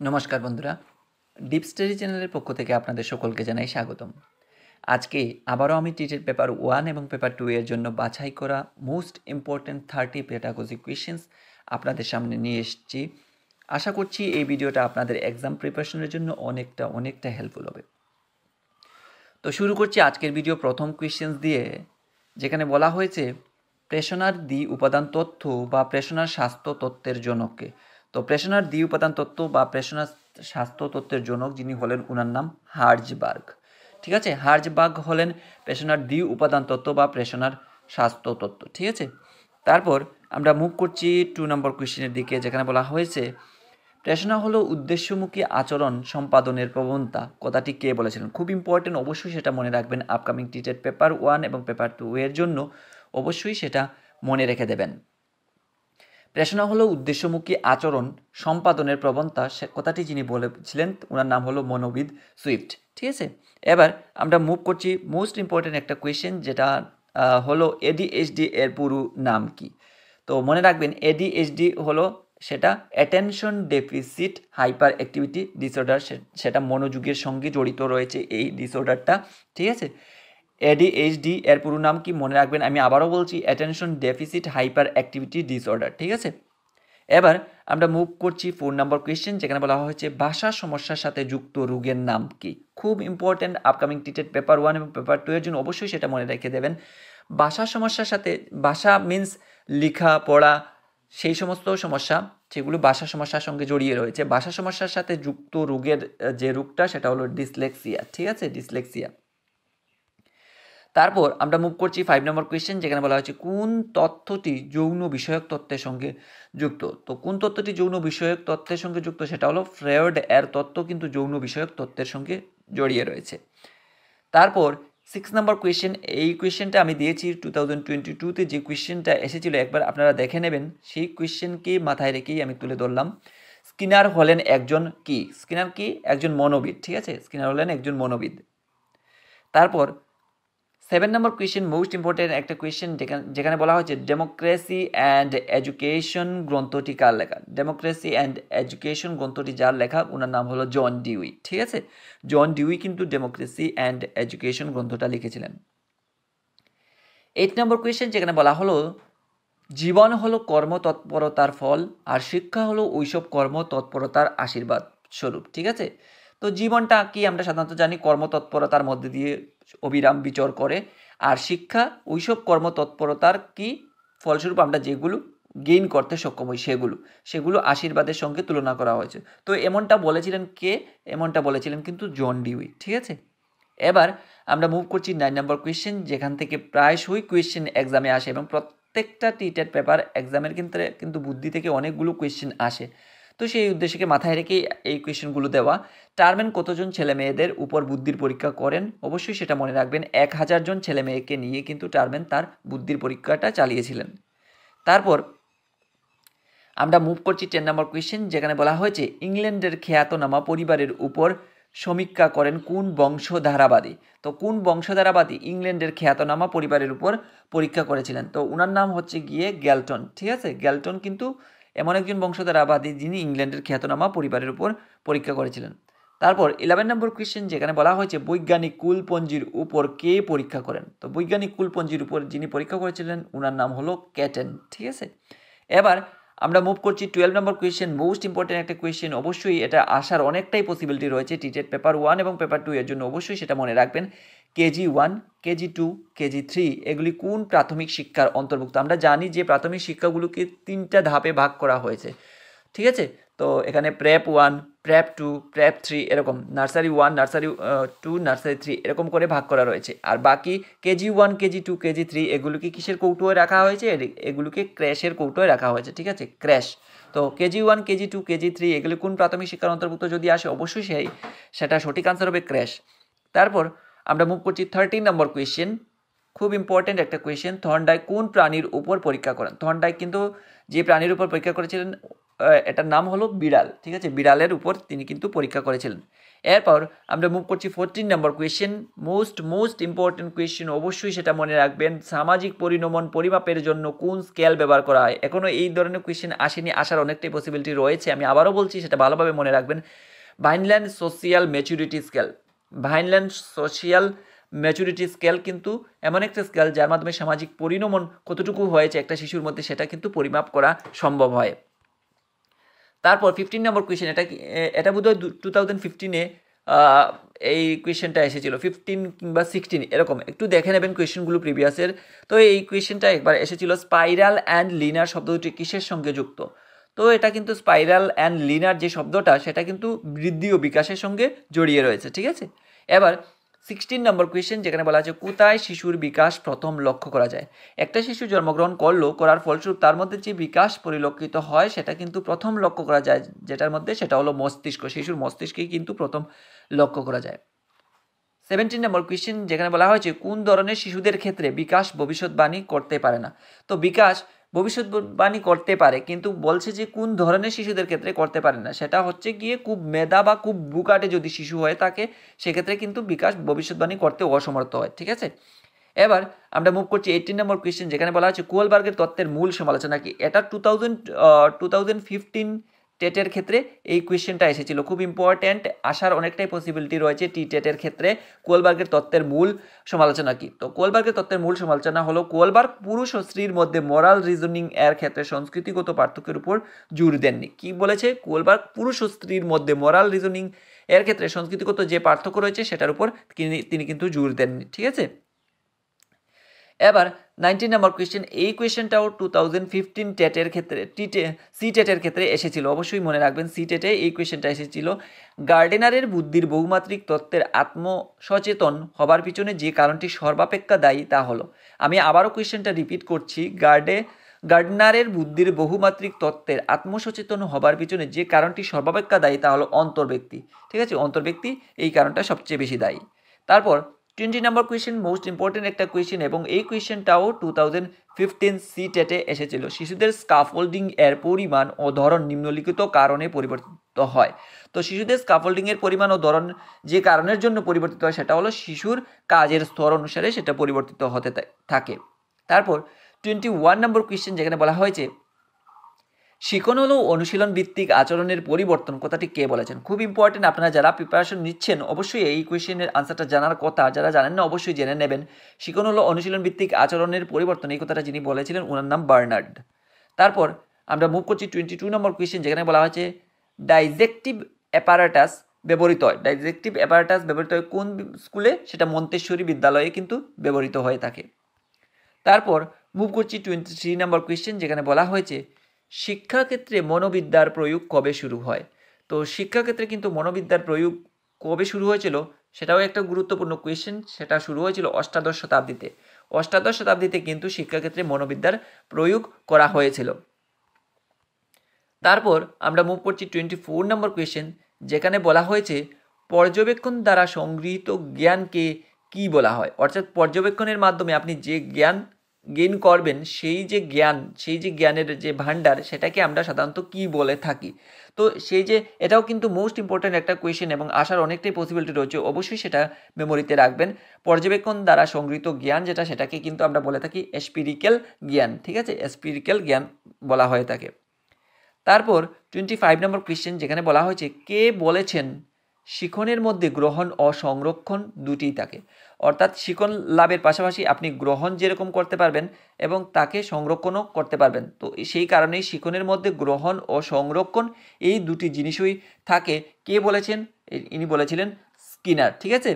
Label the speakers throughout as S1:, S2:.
S1: নমস্কার বন্ধুরা, deep study চ্যানেলের পক্ষ থেকে আপনাদের সকলকে জানাই স্বাগতম। আজকে আবারও আমি টিটেড পেপার 1 এবং পেপার 2 এর জন্য বাছাই করা মোস্ট ইম্পর্ট্যান্ট 30 পেডাগজি কোয়েশ্চেন্স আপনাদের সামনে নিয়ে এসেছি। আশা করছি এই ভিডিওটা আপনাদের এক্সাম প্রিপারেশনের জন্য অনেকটা হেল্পফুল হবে। তো শুরু করছি আজকের ভিডিও প্রথম কোয়েশ্চেন্স দিয়ে, যেখানে বলা হয়েছে প্রেষণার দ্বি উপাদান তত্ত্ব বা প্রেষণার স্বাস্থ্য তত্ত্বের জনককে। তো প্রেষণার দ্বি উপাদান তত্ত্ব বা প্রেষণার স্বাস্থ্য তত্ত্বের জনক যিনি হলেন ওনার নাম হার্জবার্গ। ঠিক আছে, হার্জবার্গ হলেন প্রেষণার দ্বি উপাদান তত্ত্ব বা প্রেষণার স্বাস্থ্য তত্ত্ব। ঠিক আছে, তারপর আমরা মুভ করছি 2 নম্বর কোয়েশ্চেনের দিকে, যেখানে বলা হয়েছে প্রেষণা হলো উদ্দেশ্যমুখী আচরণ সম্পাদনের প্রবণতা। কথাটি কে বলেছিলেন? খুব ইম্পর্টেন্ট, অবশ্যই সেটা মনে রাখবেন। আপকামিং টিটেড পেপার 1 এবং পেপার 2 এর জন্য অবশ্যই সেটা মনে রেখে দেবেন। প্রেষণা হলো উদ্দেশ্যমুখী আচরণ সম্পাদনের প্রবণতা, সে কথাটি যিনি বলেছিলেন ওনার নাম হলো মনোবিদ সুইফট। ঠিক আছে, এবার আমরা মুভ করছি মোস্ট ইম্পর্টেন্ট একটা কোয়েশ্চেন, যেটা হলো এডিএইচডি এর পুরো নাম কি? তো মনে রাখবেন এডিএইচডি হলো সেটা attention deficit hyper activity disorder, সেটা মনোযোগের সঙ্গে জড়িত রয়েছে এই ডিসঅর্ডারটা। ঠিক আছে, এডিএইচডি এর পুরো নাম কি মনে রাখবেন, আমি আবারও বলছি attention deficit hyper activity disorder. ঠিক আছে, এবার আমরা মুভ করছি 4 নম্বর কোয়েশ্চেন, যেখানে বলা হয়েছে ভাষা সমস্যার সাথে যুক্ত রোগের নাম কি? খুব ইম্পর্টেন্ট, আপকামিং টিটেড পেপার 1 এবং পেপার 2 এর জন্য অবশ্যই সেটা মনে রেখে দেবেন। ভাষা সমস্যার সাথে, ভাষা মিন্স লেখা পড়া, সেই সমস্ত সমস্যা যেগুলো ভাষা সমস্যার সঙ্গে জড়িয়ে রয়েছে। ভাষা সমস্যার সাথে যুক্ত রোগের যে রোগটা সেটা হলো ডিসলেক্সিয়া। ঠিক আছে, ডিসলেক্সিয়া। তারপর আমরা মুভ করছি 5 নম্বর কোয়েশ্চেন, যেখানে বলা হয়েছে কোন তথ্যটি যৌন বিষয়ক তত্ত্বের সঙ্গে যুক্ত? তো কোন তথ্যটি যৌন বিষয়ক তত্ত্বের সঙ্গে যুক্ত সেটা হলো ফ্রয়েড এর তত্ত্ব কিন্তু যৌন বিষয়ক তত্ত্বের সঙ্গে জড়িয়ে রয়েছে। তারপর 6 নম্বর কোয়েশ্চেন, এই কোয়েশ্চেনটা আমি দিয়েছি 2022-তে, যে কোয়েশ্চেনটা এসেছিল একবার আপনারা দেখে নেবেন, সেই কোয়েশ্চেনকে মাথায় রেখেই আমি তুলে ধরলাম। স্কিনার হলেন একজন কি? স্কিনার কি? একজন মনোবিদ। ঠিক আছে, স্কিনার হলেন একজন মনোবিদ। তারপর 7 নম্বর কোয়েশ্চেন, মোস্ট ইম্পর্টেন্ট একটা কোয়েশ্চেন, যেখানে বলা হয়েছে ডেমোক্রেসি অ্যান্ড এডুকেশন গ্রন্থটি কার লেখা? ডেমোক্রেসি অ্যান্ড এডুকেশন গ্রন্থটি যার লেখা ওনার নাম হলো জন ডিউই। ঠিক আছে, জন ডিউই কিন্তু ডেমোক্রেসি অ্যান্ড এডুকেশন গ্রন্থটা লিখেছিলেন। 8 নম্বর কোয়েশ্চেন, যেখানে বলা হলো জীবন হলো কর্মতৎপরতার ফল আর শিক্ষা হলো ওইসব কর্মতৎপরতার আশীর্বাদ স্বরূপ। ঠিক আছে, তো জীবনটা কি আমরা সাধারণত জানি কর্মতৎপরতার মধ্যে দিয়ে অবিরাম বিচর করে, আর শিক্ষা ওইসব কর্মতৎপরতার কি ফলস্বরূপ আমরা যেগুলো গেইন করতে সক্ষম হই সেগুলো আশীর্বাদের সঙ্গে তুলনা করা হয়েছে। তো এমনটা বলেছিলেন কে? এমনটা বলেছিলেন কিন্তু জন ডিউই। ঠিক আছে, এবার আমরা মুভ করছি 9 নম্বর কোয়েশ্চেন, যেখান থেকে প্রায়শই কোয়েশ্চেন এক্সামে আসে এবং প্রত্যেকটা টিটেড পেপার এক্সামের কিন্তু বুদ্ধি থেকে অনেকগুলো কোয়েশ্চেন আসে। তো সেই উদ্দেশ্যকে মাথায় রেখেই এই কোয়েশ্চেনগুলো দেওয়া। টার্মেন কতজন ছেলে মেয়েদের উপর বুদ্ধির পরীক্ষা করেন? অবশ্যই সেটা মনে রাখবেন, 1000 জন ছেলে মেয়েকে নিয়ে কিন্তু টার্মেন তার বুদ্ধির পরীক্ষাটা চালিয়েছিলেন। তারপর আমরা মুভ করছি 10 নম্বর কোয়েশ্চেন, যেখানে বলা হয়েছে ইংল্যান্ডের খ্যাতনামা পরিবারের উপর সমীক্ষা করেন কোন বংশধারাবাদী? তো কোন বংশধারাবাদী ইংল্যান্ডের খ্যাতনামা পরিবারের উপর পরীক্ষা করেছিলেন? তো ওনার নাম হচ্ছে গিয়ে গ্যালটন। ঠিক আছে, গ্যালটন কিন্তু এমন একজন বংশধারাবাদী যিনি ইংল্যান্ডের খ্যাতনামা পরিবারের উপর পরীক্ষা করেছিলেন। তারপর 11 নম্বর কোয়েশ্চেন, যেখানে বলা হয়েছে বৈজ্ঞানিক কুলপঞ্জির উপর কে পরীক্ষা করেন? তো বৈজ্ঞানিক কুলপঞ্জির উপর যিনি পরীক্ষা করেছিলেন ওনার নাম হলো ক্যাটেন। ঠিক আছে, এবার আমরা মুভ করছি 12 নম্বর কোয়েশ্চেন, মোস্ট ইম্পর্টেন্ট একটা কোয়েশ্চেন, অবশ্যই এটা আসার অনেকটাই পসিবিলিটি রয়েছে টিটেড পেপার 1 এবং পেপার 2 এর জন্য, অবশ্যই সেটা মনে রাখবেন। কেজি 1, কেজি 2, কেজি 3 এগুলি কোন প্রাথমিক শিক্ষার অন্তর্ভুক্ত? আমরা জানি যে প্রাথমিক শিক্ষাগুলোকে 3টা ধাপে ভাগ করা হয়েছে। ঠিক আছে, তো এখানে প্রেপ 1, প্রেপ 2, প্রেপ 3 এরকম, নার্সারি 1, নার্সারি 2, নার্সারি 3 এরকম করে ভাগ করা রয়েছে। আর বাকি কেজি 1, কেজি 2, কেজি 3 এগুলোকে কিসের কৌটোয় রাখা হয়েছে? এগুলোকে ক্র্যাশের কৌটোয় রাখা হয়েছে। ঠিক আছে, ক্র্যাশ। তো কেজি 1, কেজি 2, কেজি 3 এগুলি কোন প্রাথমিক শিক্ষার অন্তর্ভুক্ত যদি আসে, অবশ্যই সেটা সঠিক আনসার হবে ক্র্যাশ। তারপর আমরা মুভ করছি 13 নম্বর কোয়েশ্চেন, খুব ইম্পর্টেন্ট একটা কোয়েশ্চেন, থর্নডাইক কোন প্রাণীর উপর পরীক্ষা করেন? থর্নডাইক কিন্তু যে প্রাণীর উপর পরীক্ষা করেছিলেন এটার নাম হলো বিড়াল, ঠিক আছে, বিড়ালের উপর তিনি কিন্তু পরীক্ষা করেছিলেন। এরপর আমরা মুভ করছি 14 নম্বর কোয়েশ্চেন, মোস্ট ইম্পর্টেন্ট কোয়েশ্চেন, অবশ্যই সেটা মনে রাখবেন। সামাজিক পরিণমন পরিমাপের জন্য কোন স্কেল ব্যবহার করা হয়? এখনও এই ধরনের কোয়েশ্চেন আসেনি, আসার অনেকটাই পসিবিলিটি রয়েছে, আমি আবারও বলছি সেটা ভালোভাবে মনে রাখবেন। Vineland social maturity scale. Vineland social maturity scale কিন্তু এমন একটা স্কেল যার মাধ্যমে সামাজিক পরিণমন কতটুকু হয়েছে একটা শিশুর মধ্যে সেটা কিন্তু পরিমাপ করা সম্ভব হয়। তারপর 15 নম্বর কোয়েশ্চেন, এটা বোধহয় 2015-এ এই কোয়েশ্চেনটা এসেছিল, 15 কিংবা 16 এরকম, একটু দেখে নেবেন কোয়েশ্চেনগুলো প্রিভিয়াসের। তো এই কোয়েশ্চেনটা একবার এসেছিল, স্পাইরাল অ্যান্ড লিনার শব্দ দুটি কিসের সঙ্গে যুক্ত? তো এটা কিন্তু স্পাইরাল অ্যান্ড লিনার যে শব্দটা সেটা কিন্তু বৃদ্ধি ও বিকাশের সঙ্গে জড়িয়ে রয়েছে, ঠিক আছে। এবার 16 নম্বর কোয়েশ্চেন, যেখানে বলা আছে কোথায় শিশুর বিকাশ প্রথম লক্ষ্য করা যায়? একটা শিশু জন্মগ্রহণ করার ফলস্বরূপ তার মধ্যে যে বিকাশ পরিলক্ষিত হয় সেটা কিন্তু প্রথম লক্ষ্য করা যায় যেটার মধ্যে, সেটা হলো মস্তিষ্ক। শিশুর মস্তিষ্কেই কিন্তু প্রথম লক্ষ্য করা যায়। 17 নম্বর কোয়েশ্চেন, যেখানে বলা হয়েছে কোন ধরনের শিশুদের ক্ষেত্রে বিকাশ ভবিষ্যৎবাণী করতে পারে না? তো বিকাশ ভবিষ্যৎবাণী করতে পারে, কিন্তু বলছে যে কোন ধরনের শিশুদের ক্ষেত্রে করতে পারে না, সেটা হচ্ছে গিয়ে খুব মেধা বা খুব বুকাটে যদি শিশু হয়ে থাকে সেক্ষেত্রে কিন্তু বিকাশ ভবিষ্যৎবাণী করতে অসমর্থ হয়, ঠিক আছে। এবার আমরা মুভ করছি 18 নম্বর কোয়েশ্চেন, যেখানে বলা হচ্ছে কোলবার্গের তত্ত্বের মূল সমালোচনা কি? এটা 2015 টেটের ক্ষেত্রে এই কোয়েশ্চেনটা এসেছিল, খুব ইম্পর্ট্যান্ট, আসার অনেকটাই পসিবিলিটি রয়েছে টেটের ক্ষেত্রে। কোলবার্গের তত্ত্বের মূল সমালোচনা কি? তো কোলবার্গের তত্ত্বের মূল সমালোচনা হলো, কোলবার্গ পুরুষ ও স্ত্রীর মধ্যে মোরাল রিজনিং এর ক্ষেত্রে সংস্কৃতিগত পার্থক্যের উপর জোর দেননি। কি বলেছে? কোলবার্গ পুরুষ ও স্ত্রীর মধ্যে মোরাল রিজনিং এর ক্ষেত্রে সংস্কৃতিগত যে পার্থক্য রয়েছে সেটার উপর তিনি কিন্তু জোর দেননি, ঠিক আছে। এবার 19 নম্বর কোয়েশ্চেন, এই কোয়েশ্চেনটাও 2015 টেটের ক্ষেত্রে সি টেটের ক্ষেত্রে এসেছিল, অবশ্যই মনে রাখবেন সি টেটে এই কোয়েশ্চেনটা এসেছিল। গার্ডেনারের বুদ্ধির বহুমাত্রিক তত্ত্বের আত্মসচেতন হবার পিছনে যে কারণটি সর্বাপেক্ষা দায়ী তা হলো। আমি আবারও কোয়েশ্চেনটা রিপিট করছি, গার্ডনারের বুদ্ধির বহুমাত্রিক তত্ত্বের আত্মসচেতন হবার পিছনে যে কারণটি সর্বাপেক্ষা দায়ী তা হলো অন্তর্ব্যক্তি, ঠিক আছে, অন্তর্ব্যক্তি এই কারণটা সবচেয়ে বেশি দায়ী। তারপর 20 নম্বর কোয়েশ্চেন, মোস্ট ইম্পর্টেন্ট একটা কোয়েশ্চেন, এবং এই কোয়েশ্চেনটাও 2015 সি টেটে এসেছিল। শিশুদের স্কাফোল্ডিং এর পরিমাণ ও ধরন নিম্নলিখিত কারণে পরিবর্তিত হয়। তো শিশুদের স্কাফোল্ডিং এর পরিমাণ ও ধরন যে কারণের জন্য পরিবর্তিত হয় সেটা হলো শিশুর কাজের স্তর অনুসারে সেটা পরিবর্তিত হতে থাকে। তারপর 21 নম্বর কোয়েশ্চেন, যেখানে বলা হয়েছে শিখন হলো অনুশীলন ভিত্তিক আচরণের পরিবর্তন, কথাটি কে বলেছেন? খুব ইম্পর্টেন্ট, আপনারা যারা প্রিপারেশন নিচ্ছেন অবশ্যই এই কোয়েশ্চেনের আনসারটা জানার কথা, যারা জানেন না অবশ্যই জেনে নেবেন। শিখন হলো অনুশীলন ভিত্তিক আচরণের পরিবর্তন, এই কথাটা যিনি বলেছিলেন ওনার নাম বার্নার্ড। তারপর আমরা মুভ করছি 22 নম্বর কোয়েশ্চেন, যেখানে বলা হয়েছে ডাইজেক্টিভ অ্যাপারাটাস ব্যবহৃত হয়। ডাইজেক্টিভ অ্যাপারাটাস ব্যবহৃত হয় কোন স্কুলে? সেটা মন্তেশ্বরী বিদ্যালয়ে কিন্তু ব্যবহৃত হয়ে থাকে। তারপর মুভ করছি 23 নম্বর কোয়েশ্চেন, যেখানে বলা হয়েছে শিক্ষাক্ষেত্রে মনোবিদ্যার প্রয়োগ কবে শুরু হয়? তো শিক্ষাক্ষেত্রে কিন্তু মনোবিদ্যার প্রয়োগ কবে শুরু হয়েছিল সেটাও একটা গুরুত্বপূর্ণ কোয়েশ্চেন, সেটা শুরু হয়েছিল অষ্টাদশ শতাব্দীতে। অষ্টাদশ শতাব্দীতে কিন্তু শিক্ষাক্ষেত্রে মনোবিদ্যার প্রয়োগ করা হয়েছিল। তারপর আমরা মুভ করছি 24 নম্বর কোয়েশ্চেন, যেখানে বলা হয়েছে পর্যবেক্ষণ দ্বারা সংগৃহীত জ্ঞানকে কি বলা হয়? অর্থাৎ পর্যবেক্ষণের মাধ্যমে আপনি যে জ্ঞান গেইন করবেন সেই যে জ্ঞানের যে ভান্ডার সেটাকে আমরা সাধারণত কি বলে থাকি? তো এটাও কিন্তু মোস্ট ইম্পর্ট্যান্ট একটা কোয়েশ্চেন এবং আসার অনেকটাই পসিবিলিটি রয়েছে, অবশ্যই সেটা মেমোরিতে রাখবেন। পর্যবেক্ষণ দ্বারা সংগৃহীত জ্ঞান সেটাকে কিন্তু আমরা বলে থাকি এসপিরিক্যাল জ্ঞান, ঠিক আছে, এসপিরিক্যাল জ্ঞান বলা হয়ে থাকে। তারপর 25 নম্বর কোয়েশ্চেন, যেখানে বলা হয়েছে কে বলেছেন শিখনের মধ্যে গ্রহণ ও সংরক্ষণ দুটিই থাকে? অর্থাৎ শিখন লাভের পাশাপাশি আপনি গ্রহণ যেরকম করতে পারবেন এবং তাকে সংরক্ষণও করতে পারবেন। তো সেই কারণেই শিখনের মধ্যে গ্রহণ ও সংরক্ষণ এই দুটি জিনিসই থাকে। কে বলেছেন? ইনি বলেছিলেন স্কিনার, ঠিক আছে।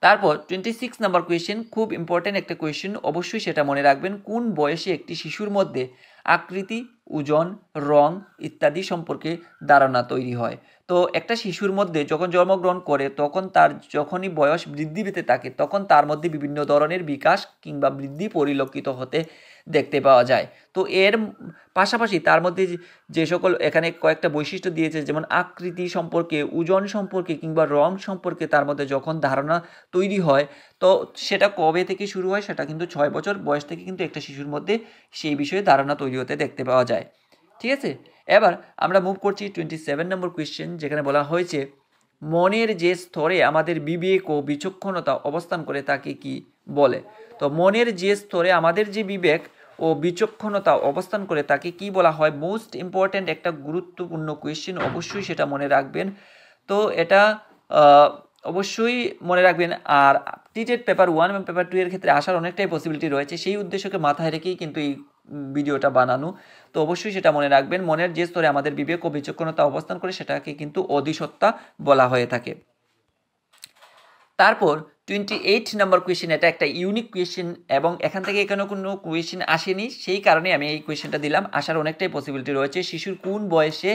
S1: তারপর 26 নম্বর কোয়েশ্চেন, খুব ইম্পর্টেন্ট একটা কোয়েশ্চেন, অবশ্যই সেটা মনে রাখবেন। কোন বয়সে একটি শিশুর মধ্যে আকৃতি, ওজন, রং ইত্যাদি সম্পর্কে ধারণা তৈরি হয়? তো একটা শিশুর মধ্যে যখন জন্মগ্রহণ করে তখন তার যখনই বয়স বৃদ্ধি পেতে থাকে তখন তার মধ্যে বিভিন্ন ধরনের বিকাশ কিংবা বৃদ্ধি পরিলক্ষিত হতে দেখতে পাওয়া যায়। তো এর পাশাপাশি তার মধ্যে যে সকল এখানে কয়েকটা বৈশিষ্ট্য দিয়েছে, যেমন আকৃতি সম্পর্কে, ওজন সম্পর্কে কিংবা রং সম্পর্কে তার মধ্যে যখন ধারণা তৈরি হয়, তো সেটা কবে থেকে শুরু হয়? সেটা কিন্তু 6 বছর বয়স থেকে কিন্তু একটা শিশুর মধ্যে সেই বিষয়ে ধারণা তৈরি হতে দেখতে পাওয়া যায়। ঠিক আছে, এবার আমরা মুভ করছি 27 নম্বর কোয়েশ্চেন, যেখানে বলা হয়েছে মনের যে স্তরে আমাদের বিবেক ও বিচক্ষণতা অবস্থান করে তাকে কি বলে। তো মনের যে স্তরে আমাদের যে বিবেক ও বিচক্ষণতা অবস্থান করে তাকে কি বলা হয়। মোস্ট ইম্পর্ট্যান্ট একটা গুরুত্বপূর্ণ কোয়েশ্চেন, অবশ্যই সেটা মনে রাখবেন। তো এটা অবশ্যই মনে রাখবেন। আর টিটেড পেপার 1 এবং পেপার 2 এর ক্ষেত্রে আসার অনেকটাই পসিবিলিটি রয়েছে, সেই উদ্দেশ্যকে মাথায় রেখেই কিন্তু এই ভিডিওটা বানানো। তো অবশ্যই সেটা মনে রাখবেন, মনের যে স্তরে আমাদের বিবেক ও বিচক্ষণতা অবস্থান করে সেটাকে কিন্তু অধিসত্তা বলা হয়ে থাকে। তারপর 28 নম্বর কোয়েশ্চেন, এটা একটা ইউনিক কোয়েশ্চেন এবং এখান থেকে এখানে কোনো কোয়েশ্চেন আসেনি, সেই কারণে আমি এই কোয়েশ্চেনটা দিলাম। আসার অনেকটাই পসিবিলিটি রয়েছে। শিশুর কোন বয়সে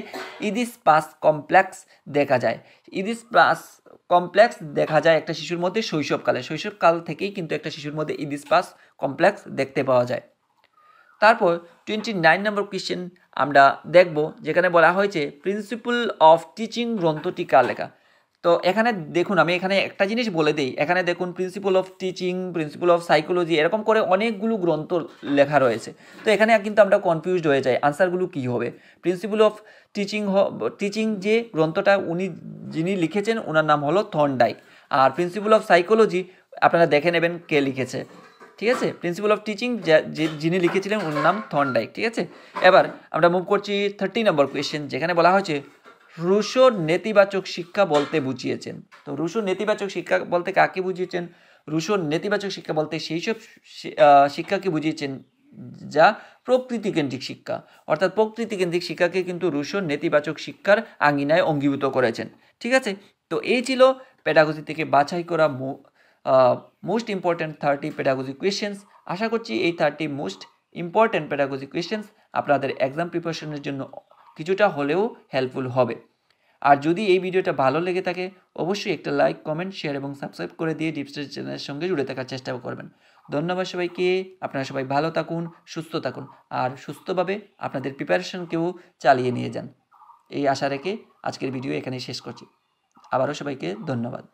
S1: ইডিপাস কমপ্লেক্স দেখা যায়। ইডিপাস কমপ্লেক্স দেখা যায় একটা শিশুর মধ্যে শৈশবকালে। শৈশবকাল থেকেই কিন্তু একটা শিশুর মধ্যে ইডিপাস কমপ্লেক্স দেখতে পাওয়া যায়। তারপর 29 নম্বর কোয়েশ্চেন আমরা দেখব, যেখানে বলা হয়েছে প্রিন্সিপাল অফ টিচিং গ্রন্থটি কার লেখা। তো এখানে দেখুন, আমি এখানে একটা জিনিস বলে দিই, এখানে দেখুন principal of teaching, principal of psychology, এরকম করে অনেকগুলো গ্রন্থ লেখা রয়েছে। তো এখানে কিন্তু আমরা কনফিউজড হয়ে যাই, আনসারগুলো কী হবে। প্রিন্সিপাল অফ টিচিং যে গ্রন্থটা যিনি লিখেছেন ওনার নাম হলো থর্নডাইক। আর প্রিন্সিপাল অফ সাইকোলজি আপনারা দেখে নেবেন কে লিখেছে। ঠিক আছে, প্রিন্সিপাল অফ টিচিং যিনি লিখেছিলেন ওর নাম থর্নডাইক। ঠিক আছে, এবার আমরা মুভ করছি 30 নম্বর কোয়েশ্চেন, যেখানে বলা হয়েছে রুশো নেতিবাচক শিক্ষা বলতে বুঝিয়েছেন। তো রুশো নেতিবাচক শিক্ষা বলতে কাকে বুঝিয়েছেন। রুশো নেতিবাচক শিক্ষা বলতে সেই সব শিক্ষাকে বুঝিয়েছেন যা প্রকৃতিকেন্দ্রিক শিক্ষা, অর্থাৎ প্রকৃতিকেন্দ্রিক শিক্ষাকে কিন্তু রুশো নেতিবাচক শিক্ষার আঙ্গিনায় অঙ্গীভূত করেছেন। ঠিক আছে, তো এই ছিল পেডাগজি থেকে বাছাই করা মোস্ট ইম্পর্ট্যান্ট 30 পেডাগজি কোয়েশ্চেন্স। আশা করছি এই 30 মোস্ট ইম্পর্ট্যান্ট পেডাগজি কোয়েশ্চেন্স আপনাদের এক্সাম প্রিপারেশনের জন্য কিছুটা হলেও হেল্পফুল হবে। আর যদি এই ভিডিওটা ভালো লেগে থাকে অবশ্যই একটা লাইক, কমেন্ট, শেয়ার এবং সাবস্ক্রাইব করে দিয়ে ডিপ স্টাডি চ্যানেলের সঙ্গে জুড়ে থাকার চেষ্টা করবেন। ধন্যবাদ সবাইকে। আপনারা সবাই ভালো থাকুন, সুস্থ থাকুন আর সুস্থভাবে আপনাদের প্রিপারেশনকেও চালিয়ে নিয়ে যান, এই আশা রেখে আজকের ভিডিও এখানেই শেষ করছি। আবারও সবাইকে ধন্যবাদ।